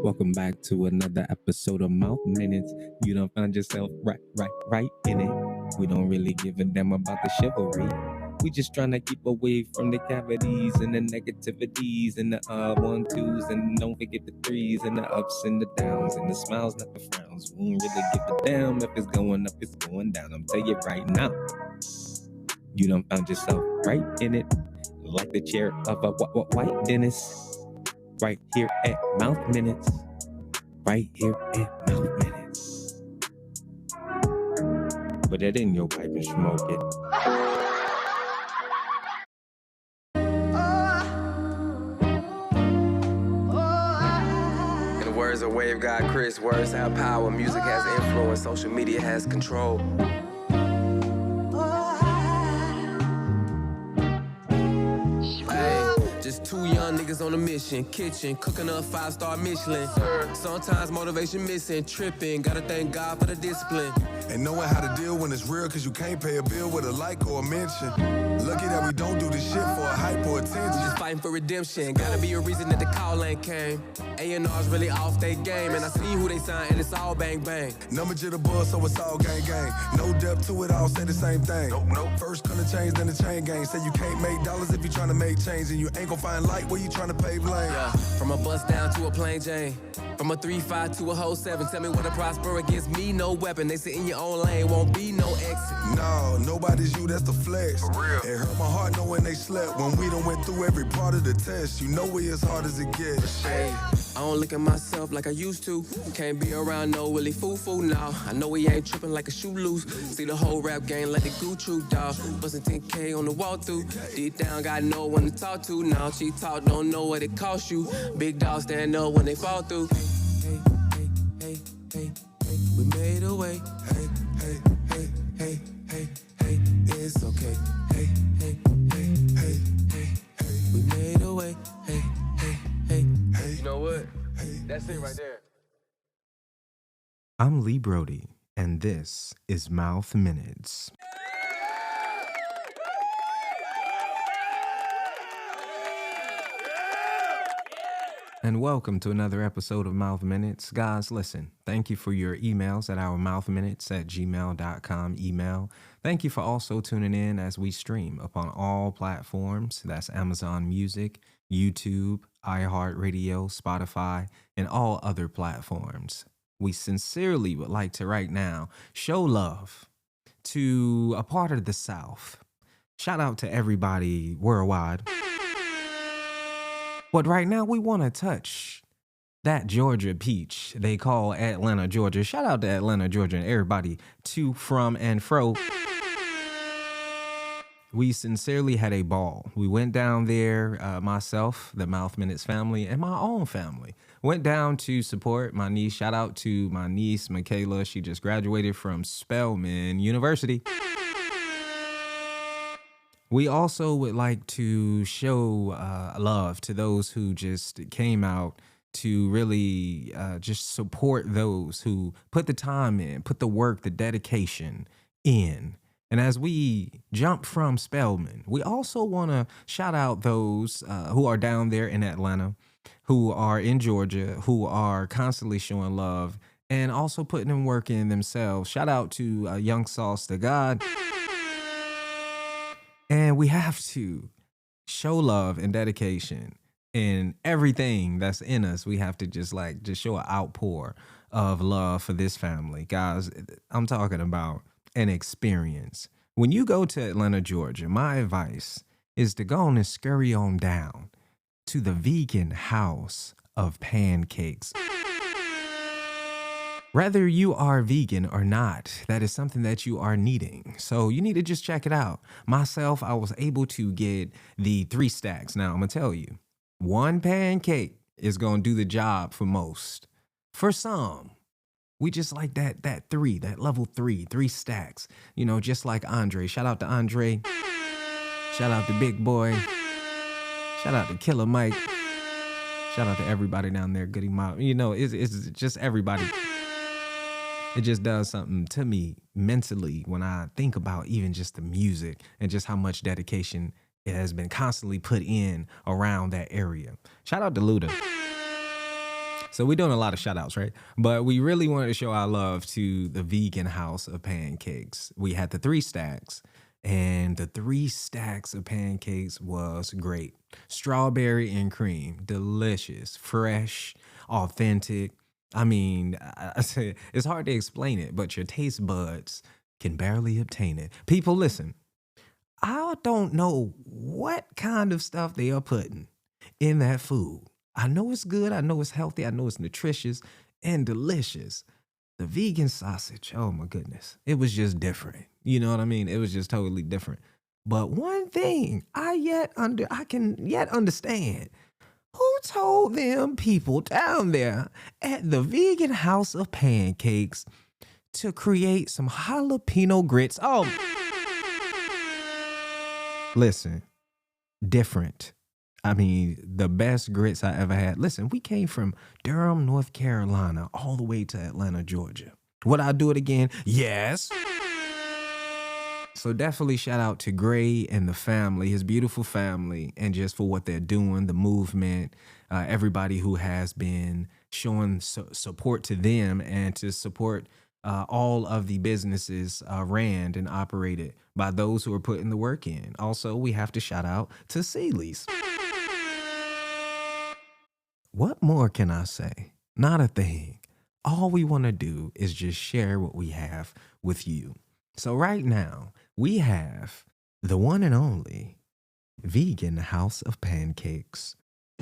Welcome back to another episode of Mouth Minutes. You done found yourself right in it. We don't really give a damn about the chivalry. We just trying to keep away from the cavities and the negativities and the one, twos, and don't forget the threes and the ups and the downs and the smiles, not the frowns. We don't really give a damn if it's going up, it's going down. I'm telling you right now, you done found yourself right in it, like the chair of a white dentist. Right here at Mouth Minutes. Right here at Mouth Minutes. Put that in your pipe and smoke it. In the words of Wave God Chris, words have power, music has influence, social media has control. Just two young niggas on a mission, kitchen, cooking up 5-star Michelin. Sometimes motivation missing, tripping, gotta thank God for the discipline. And knowing how to deal when it's real, cause you can't pay a bill with a like or a mention. Lucky that we don't do this shit for a hype or attention. Just fighting for redemption, gotta be a reason that the call ain't came. A&R's really off they game, and I see who they sign, and it's all bang bang. Number to the buzz, so it's all gang gang. No depth to it, all say the same thing. Nope. First gonna change, then the chain gang. Say you can't make dollars if you tryna make change, and you ain't gon' find light where you tryna pave lane. Yeah, from a bus down to a plain Jane. From a 3-5 to a whole 7. Tell me what to prosper against me, no weapon. They sit in your own lane, won't be no exit. No, nobody's you, that's the flex. For real. It hurt my heart knowing they slept. When we done went through every part of the test, you know we as hard as it gets. Hey, I don't look at myself like I used to. Can't be around no Willie Foo-Foo now. I know he ain't tripping like a shoe loose. See the whole rap game like the Gucci dog. Bustin' 10K on the walkthrough. Deep down, got no one to talk to now. Cheap talk, don't know what it cost you. Big dogs stand up when they fall through. Hey, we made a way. Hey, it's okay. Hey, we made a way. Hey. You know what? That's it right there. I'm Lee Brody, and this is Mouth Minutes. And welcome to another episode of Mouth Minutes. Guys, listen, thank you for your emails at our mouthminutes@gmail.com email. Thank you for also tuning in as we stream upon all platforms. That's Amazon Music, YouTube, iHeartRadio, Spotify, and all other platforms. We sincerely would like to right now show love to a part of the South. Shout out to everybody worldwide. But right now, we want to touch that Georgia peach they call Atlanta, Georgia. Shout out to Atlanta, Georgia, and everybody to, from, and fro. We sincerely had a ball. We went down there, myself, the Mouth Minutes family, and my own family. Went down to support my niece. Shout out to my niece, Michaela. She just graduated from Spelman University. We also would like to show love to those who just came out to really just support those who put the time in, put the work, the dedication in. And as we jump from Spelman, we also want to shout out those who are down there in Atlanta, who are in Georgia, who are constantly showing love and also putting in work in themselves. Shout out to Young Sauce to God. And we have to show love and dedication in everything that's in us. We have to just show an outpour of love for this family. Guys, I'm talking about an experience. When you go to Atlanta, Georgia, my advice is to go on and scurry on down to the vegan house of Pancakes. Whether you are vegan or not, that is something that you are needing. So you need to just check it out. Myself, I was able to get the 3 stacks. Now, I'm going to tell you, 1 pancake is going to do the job for most. For some, we just like that 3, that level 3 stacks. You know, just like Andre. Shout out to Andre. Shout out to Big Boy. Shout out to Killer Mike. Shout out to everybody down there, Goody Mob. You know, it's just everybody. It just does something to me mentally when I think about even just the music and just how much dedication it has been constantly put in around that area. Shout out to Luda. So we're doing a lot of shout outs, right? But we really wanted to show our love to the vegan house of pancakes. We had the 3 stacks, and the 3 stacks of pancakes was great. Strawberry and cream, delicious, fresh, authentic. I mean, I say it's hard to explain it, but your taste buds can barely obtain it. People, listen, I don't know what kind of stuff they are putting in that food. I know it's good. I know it's healthy. I know it's nutritious and delicious. The vegan sausage, oh my goodness. It was just different. You know what I mean? It was just totally different. But one thing I can yet understand. Who told them people down there at the vegan house of pancakes to create some jalapeno grits? Oh, listen, different. I mean, the best grits I ever had. Listen, we came from Durham, North Carolina, all the way to Atlanta, Georgia. Would I do it again? Yes. So definitely shout out to Gray and the family, his beautiful family, and just for what they're doing, the movement, everybody who has been showing support to them and to support all of the businesses ran and operated by those who are putting the work in. Also, we have to shout out to Seeley's. What more can I say? Not a thing. All we want to do is just share what we have with you. So right now, we have the one and only Vegan House of Pancakes.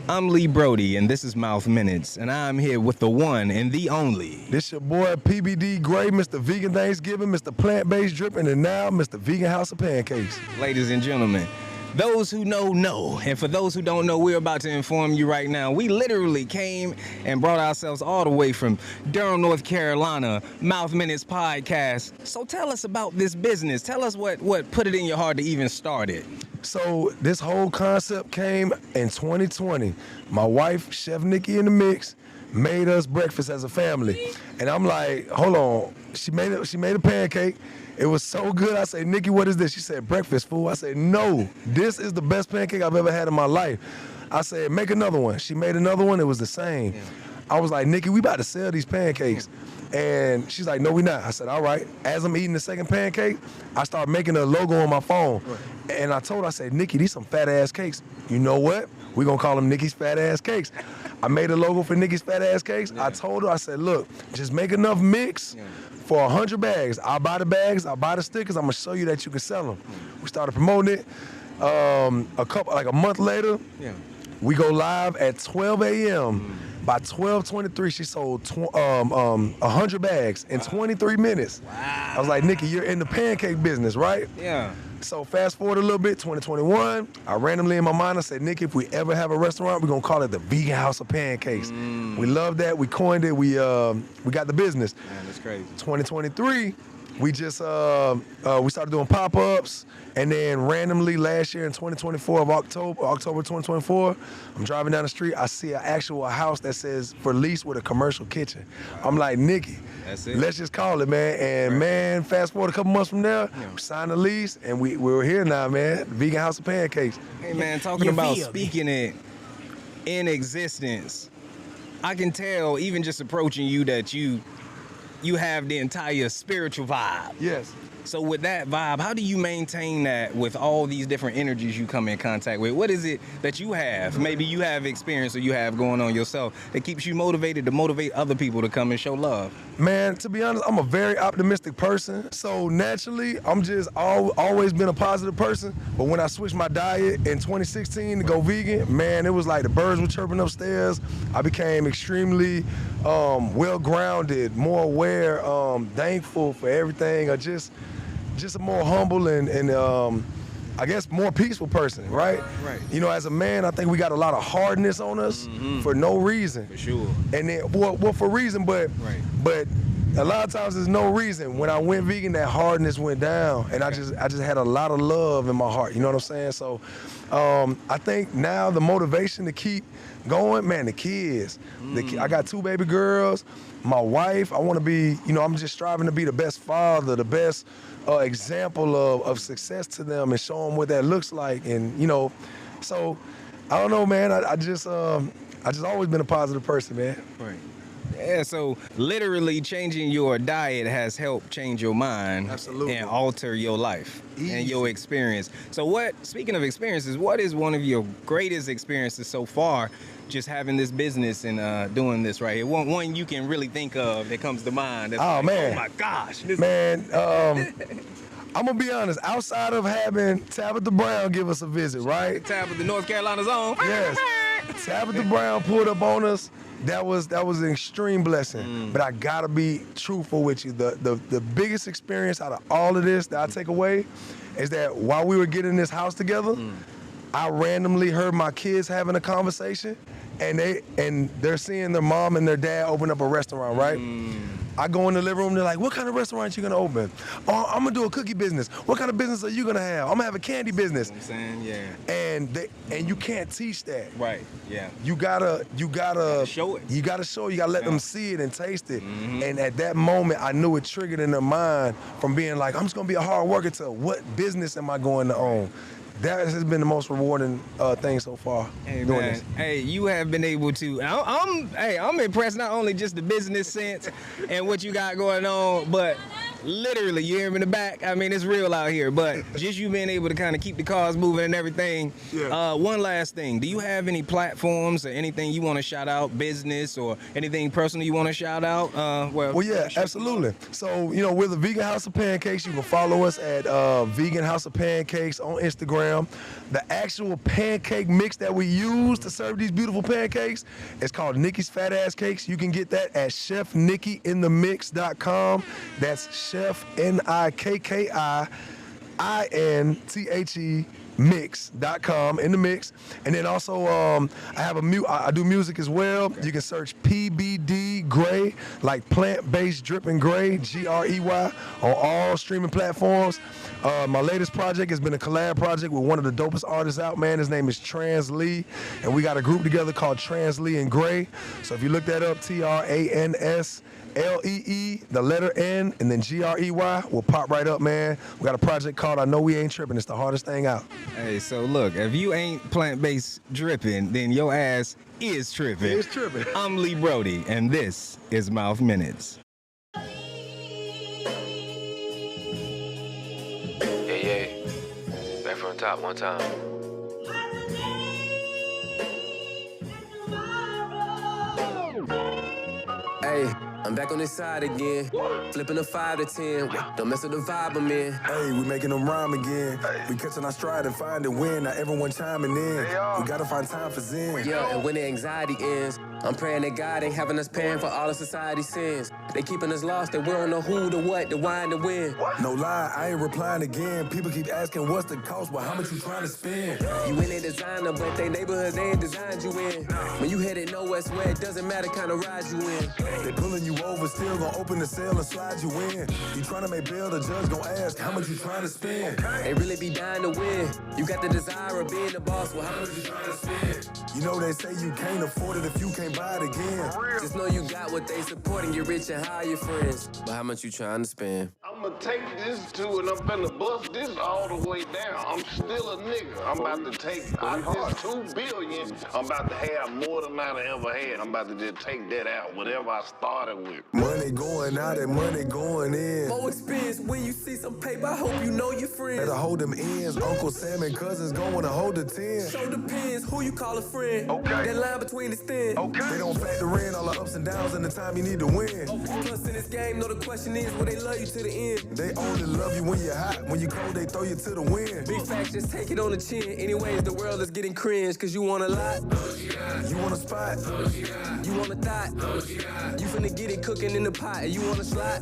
I'm Lee Brody, and this is Mouthminutes, and I'm here with the one and the only. This your boy PBD Grey, Mr. Vegan Thanksgiving, Mr. Plant-Based Drippin, and now Mr. Vegan House of Pancakes. Ladies and gentlemen, those who know, and for those who don't know, we're about to inform you right now. We literally came and brought ourselves all the way from Durham, North Carolina, MouthMinutesPodcast. So tell us about this business. Tell us what put it in your heart to even start it. So this whole concept came in 2020. My wife, Chef Nikki in the mix, made us breakfast as a family. And I'm like, hold on. She made a pancake. It was so good. I said, Nikki, what is this? She said, breakfast food. I said, no, this is the best pancake I've ever had in my life. I said, make another one. She made another one. It was the same. Yeah. I was like, Nikki, we about to sell these pancakes. And she's like, no, we not. I said, all right. As I'm eating the second pancake, I start making a logo on my phone. Right. And I told her, I said, Nikki, these some fat ass cakes. You know what? We're going to call them Nikki's fat ass cakes. I made a logo for Nikki's fat ass cakes. Yeah. I told her, I said, look, just make enough mix for 100 bags. I'll buy the bags, I'll buy the stickers. I'm going to show you that you can sell them. We started promoting it. A month later, we go live at 12 a.m. By 12:23, she sold 100 bags in 23 minutes. Wow. I was like, Nikki, you're in the pancake business, right? Yeah. So fast forward a little bit, 2021, I randomly in my mind, I said, Nikki, if we ever have a restaurant, we're going to call it the Vegan House of Pancakes. We love that. We coined it. We got the business. Man, that's crazy. 2023, we just we started doing pop-ups, and then randomly last year in 2024 of October 2024, I'm driving down the street, I see an actual house that says for lease with a commercial kitchen. Wow. I'm like, Nikki, that's it. Let's just call it, man. And man, fast forward a couple months from there, we signed the lease, and we're here now, man. Vegan House of Pancakes. Hey man, talking about speaking it in existence, I can tell even just approaching you that you have the entire spiritual vibe. Yes. So with that vibe, how do you maintain that with all these different energies you come in contact with? What is it that you have, maybe you have experience or you have going on yourself, that keeps you motivated to motivate other people to come and show love? Man, to be honest, I'm a very optimistic person. So naturally, I'm just always been a positive person. But when I switched my diet in 2016 to go vegan, man, it was like the birds were chirping upstairs. I became extremely well-grounded, more aware, thankful for everything. Just a more humble and I guess more peaceful person, right? Right. You know, as a man, I think we got a lot of hardness on us for no reason. For sure. And then, well, for reason, but a lot of times there's no reason. When I went vegan, that hardness went down, and I just had a lot of love in my heart. You know what I'm saying? So, I think now the motivation to keep going, man, the kids. I got 2 baby girls. My wife, I want to be, I'm just striving to be the best father, the best example of success to them, and show them what that looks like. And, so I don't know, man, I just, I just always been a positive person, man. Right. Yeah, so literally changing your diet has helped change your mind. Absolutely. And alter your life Easy. and your experience. So speaking of experiences, what is one of your greatest experiences so far just having this business and doing this right here? One you can really think of that comes to mind. That's like, man. Oh my gosh. Man, I'm gonna be honest, outside of having Tabitha Brown give us a visit, right? Tabitha, North Carolina's own. Yes. Tabitha Brown pulled up on us. That was an extreme blessing. But I gotta be truthful with you. The biggest experience out of all of this that I take away is that while we were getting this house together, I randomly heard my kids having a conversation, and they're seeing their mom and their dad open up a restaurant, right? I go in the living room, they're like, what kind of restaurant you gonna open? Oh, I'm gonna do a cookie business. What kind of business are you gonna have? I'm gonna have a candy business. You know what I'm saying, yeah. And you can't teach that. Right, yeah. You gotta show it. You gotta show it. You gotta let them see it and taste it. And at that moment, I knew it triggered in their mind from being like, I'm just gonna be a hard worker to what business am I going to own? That has been the most rewarding thing so far. Hey doing man, this. hey, you have been able to. I'm impressed not only just the business sense and what you got going on, but literally, you hear me in the back. I mean, it's real out here. But just you being able to kind of keep the cars moving and everything. Yeah. One last thing, do you have any platforms or anything you want to shout out, business or anything personal you want to shout out? Well, yeah, absolutely. So, we're the Vegan House of Pancakes. You can follow us at Vegan House of Pancakes on Instagram. The actual pancake mix that we use to serve these beautiful pancakes is called Nikki's Fat Ass Cakes. You can get that at chefnickyinthemix.com. That's Chef NIKKIINTHE mix.com, in the mix. And then also I do music as well. You can search PBD Grey, like plant-based drippin' gray, GREY, on all streaming platforms. My latest project has been a collab project with one of the dopest artists out, man. His name is Translee, and we got a group together called Translee N Grey. So if you look that up, TRANSLEE, the letter N, and then GREY will pop right up, man. We got a project called I Know We Ain't Trippin'. It's the hardest thing out. Hey, so look, if you ain't plant-based dripping, then your ass is tripping. It's tripping. I'm Lee Brody, and this is Mouth Minutes. Yeah. Back from the top one time. Hey, I'm back on this side again. Flipping a 5 to 10. Don't mess with the vibe I'm in. Hey, we making them rhyme again. We catching our stride and find a win. Now everyone chiming in. We gotta find time for zen. Yeah, and when the anxiety ends, I'm praying that God ain't having us paying for all of society's sins. They keeping us lost, and we don't know who, the what, the why, and the when. No lie, I ain't replying again. People keep asking what's the cost, but how much you trying to spend? You in a designer, but they neighborhoods they ain't designed you in. When you headed nowhere, where it doesn't matter kind of ride you in. They pulling you over, still gonna open the sale and slide you in. You trying to make bail, the judge gonna ask how much you trying to spend. They really be dying to win. You got the desire of being the boss, well, how much you trying to spend? You know they say you can't afford it if you can't buy it again. Just know you got what they supporting, you're rich and hire your friends. But how much you trying to spend? I'm gonna take this too, and I'm finna bust this all the way down. I'm still a nigga. I'm about to take out this $2 billion. I'm about to have more than I ever had. I'm about to just take that out, whatever I started with. Money going out and money going in. More experience when you see some paper, I hope you know your friends. Better hold them ends. Uncle Sam and cousins going to hold the 10. Show depends who you call a friend. Okay. That line between is thin. They don't factor in all the ups and downs and the time you need to win. Plus in this game, know the question is, will they love you to the end? They only love you when you're hot. When you cold, they throw you to the wind. Big facts, just take it on the chin. Anyways, the world is getting cringe, cause you want a lot. You want a spot? You want a thought. You finna get it cooking in the pot. And you want a slot.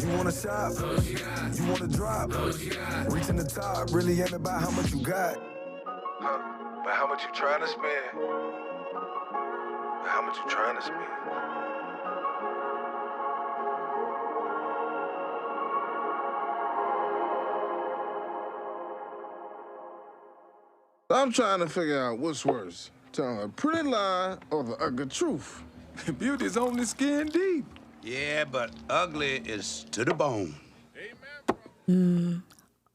You want to shop? You want to drop? Reaching the top really ain't about how much you got. But how much you trying to spend? How much you trying to spend? I'm trying to figure out what's worse, telling a pretty lie or the ugly truth. Beauty's only skin deep. Yeah, but ugly is to the bone.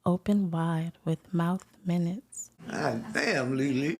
Open wide with Mouth Minutes. Ah, damn, Lily.